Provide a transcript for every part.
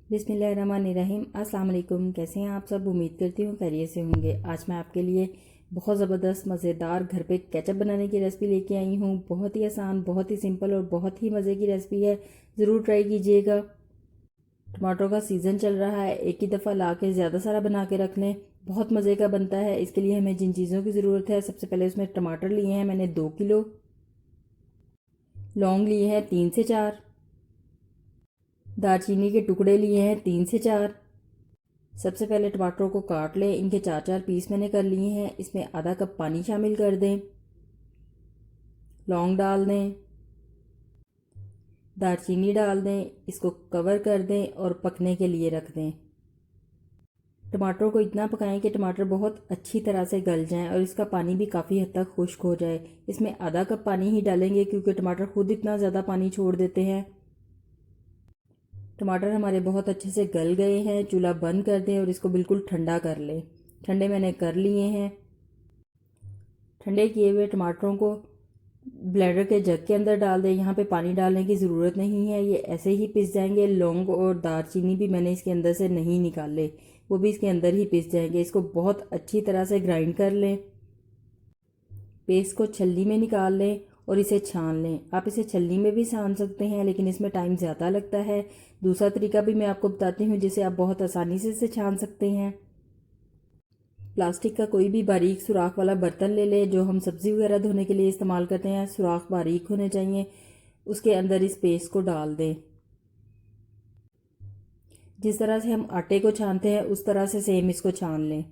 बिस्मिल्लाहिर्रहमानिर्रहीम। अस्सलाम वालेकुम। कैसे हैं आप सब? उम्मीद करती हूँ खैरियत से होंगे। आज मैं आपके लिए बहुत ज़बरदस्त मज़ेदार घर पे केचप बनाने की रेसिपी लेके आई हूँ। बहुत ही आसान, बहुत ही सिंपल और बहुत ही मज़े की रेसिपी है। ज़रूर ट्राई कीजिएगा। टमाटरों का सीज़न चल रहा है, एक ही दफ़ा ला के ज़्यादा सारा बना के रख लें, बहुत मज़े का बनता है। इसके लिए हमें जिन चीज़ों की ज़रूरत है, सबसे पहले उसमें टमाटर लिए हैं मैंने 2 किलो, लौंग लिए हैं 3 से 4, दालचीनी के टुकड़े लिए हैं 3 से 4। सबसे पहले टमाटरों को काट लें, इनके 4-4 पीस मैंने कर लिए हैं। इसमें आधा कप पानी शामिल कर दें, लौंग डाल दें, दालचीनी डाल दें, इसको कवर कर दें और पकने के लिए रख दें। टमाटरों को इतना पकाएं कि टमाटर बहुत अच्छी तरह से गल जाएं और इसका पानी भी काफ़ी हद तक खुश्क हो जाए। इसमें आधा कप पानी ही डालेंगे क्योंकि टमाटर खुद इतना ज़्यादा पानी छोड़ देते हैं। टमाटर हमारे बहुत अच्छे से गल गए हैं। चूल्हा बंद कर दें और इसको बिल्कुल ठंडा कर लें। ठंडे मैंने कर लिए हैं। ठंडे किए हुए टमाटरों को ब्लेंडर के जग के अंदर डाल दें। यहाँ पे पानी डालने की ज़रूरत नहीं है, ये ऐसे ही पिस जाएंगे। लौंग और दालचीनी भी मैंने इसके अंदर से नहीं निकाले, वो भी इसके अंदर ही पिस जाएंगे। इसको बहुत अच्छी तरह से ग्राइंड कर लें। पेस्ट को छलनी में निकाल लें और इसे छान लें। आप इसे छलनी में भी छान सकते हैं, लेकिन इसमें टाइम ज़्यादा लगता है। दूसरा तरीका भी मैं आपको बताती हूँ जिसे आप बहुत आसानी से इसे छान सकते हैं। प्लास्टिक का कोई भी बारीक सुराख वाला बर्तन ले लें, जो हम सब्ज़ी वगैरह धोने के लिए इस्तेमाल करते हैं। सुराख बारीक होने चाहिए। उसके अंदर इस पेस्ट को डाल दें। जिस तरह से हम आटे को छानते हैं उस तरह से सेम इसको छान लें।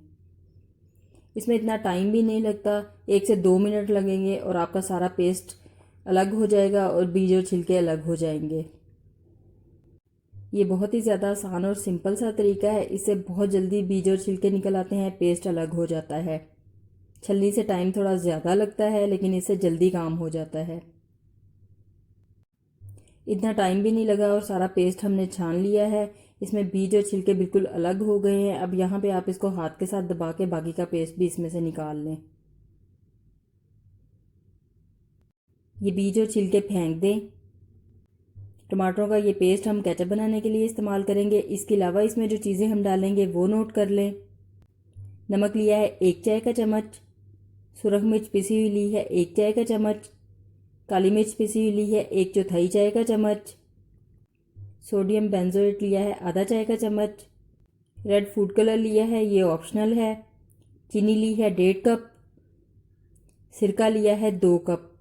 इसमें इतना टाइम भी नहीं लगता, 1 से 2 मिनट लगेंगे और आपका सारा पेस्ट अलग हो जाएगा और बीज और छिलके अलग हो जाएंगे। ये बहुत ही ज़्यादा आसान और सिंपल सा तरीका है। इससे बहुत जल्दी बीज और छिलके निकल आते हैं, पेस्ट अलग हो जाता है। छलनी से टाइम थोड़ा ज़्यादा लगता है, लेकिन इससे जल्दी काम हो जाता है। इतना टाइम भी नहीं लगा और सारा पेस्ट हमने छान लिया है। इसमें बीज और छिलके बिल्कुल अलग हो गए हैं। अब यहाँ पे आप इसको हाथ के साथ दबा के बाकी का पेस्ट भी इसमें से निकाल लें। ये बीज और छिलके फेंक दें। टमाटरों का ये पेस्ट हम केचप बनाने के लिए इस्तेमाल करेंगे। इसके अलावा इसमें जो चीज़ें हम डालेंगे वो नोट कर लें। नमक लिया है 1 चाय का चम्मच, सुरख मिर्च पिसी हुई ली है 1 चाय का चम्मच, काली मिर्च पिसी हुई ली है 1/4 चाय का चम्मच, सोडियम बेंजोएट लिया है आधा चाय का चम्मच, रेड फूड कलर लिया है, ये ऑप्शनल है, चीनी ली है 1.5 कप, सिरका लिया है 2 कप।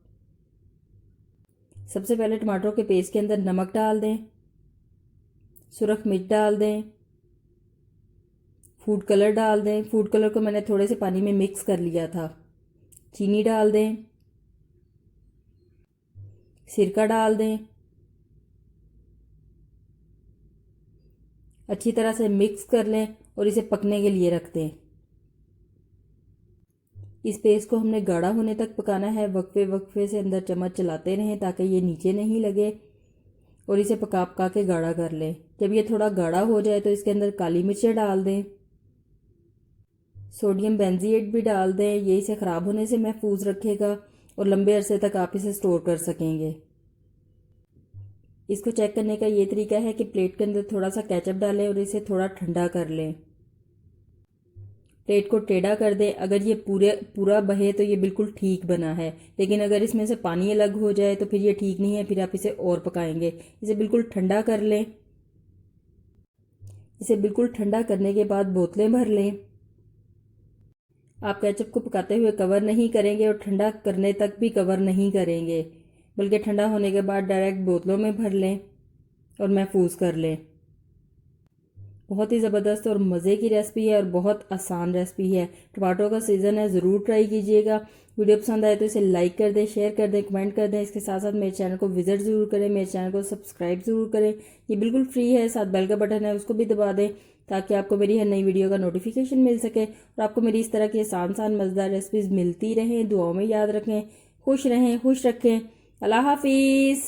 सबसे पहले टमाटरों के पेस्ट के अंदर नमक डाल दें, सुरख मिर्च डाल दें, फूड कलर डाल दें। फूड कलर को मैंने थोड़े से पानी में मिक्स कर लिया था। चीनी डाल दें, सिरका डाल दें, अच्छी तरह से मिक्स कर लें और इसे पकने के लिए रख दें। इस पेस्ट को हमने गाढ़ा होने तक पकाना है। वक्फे वक्फे से अंदर चम्मच चलाते रहें ताकि ये नीचे नहीं लगे और इसे पका पका के गाढ़ा कर लें। जब ये थोड़ा गाढ़ा हो जाए तो इसके अंदर काली मिर्चें डाल दें, सोडियम बेंजीएट भी डाल दें। ये इसे ख़राब होने से महफूज रखेगा और लंबे अरसे तक आप इसे स्टोर कर सकेंगे। इसको चेक करने का ये तरीका है कि प्लेट के अंदर थोड़ा सा केचप डालें और इसे थोड़ा ठंडा कर लें। प्लेट को टेढ़ा कर दें। अगर ये पूरा बहे तो ये बिल्कुल ठीक बना है, लेकिन अगर इसमें से पानी अलग हो जाए तो फिर ये ठीक नहीं है, फिर आप इसे और पकाएंगे। इसे बिल्कुल ठंडा कर लें। इसे बिल्कुल ठंडा करने के बाद बोतलें भर लें। आप केचप को पकाते हुए कवर नहीं करेंगे और ठंडा करने तक भी कवर नहीं करेंगे, बल्कि ठंडा होने के बाद डायरेक्ट बोतलों में भर लें और महफूज कर लें। बहुत ही ज़बरदस्त और मज़े की रेसिपी है और बहुत आसान रेसिपी है। टमाटरों का सीज़न है, ज़रूर ट्राई कीजिएगा। वीडियो पसंद आए तो इसे लाइक कर दें, शेयर कर दें, कमेंट कर दें। इसके साथ साथ मेरे चैनल को विजिट ज़रूर करें, मेरे चैनल को सब्सक्राइब ज़रूर करें। ये बिल्कुल फ्री है। साथ बेल का बटन है, उसको भी दबा दें ताकि आपको मेरी हर नई वीडियो का नोटिफिकेशन मिल सके और आपको मेरी इस तरह की आसान मज़ेदार रेसिपीज़ मिलती रहें। दुआओं में याद रखें। खुश रहें, खुश रखें। अल्लाह हाफिज़।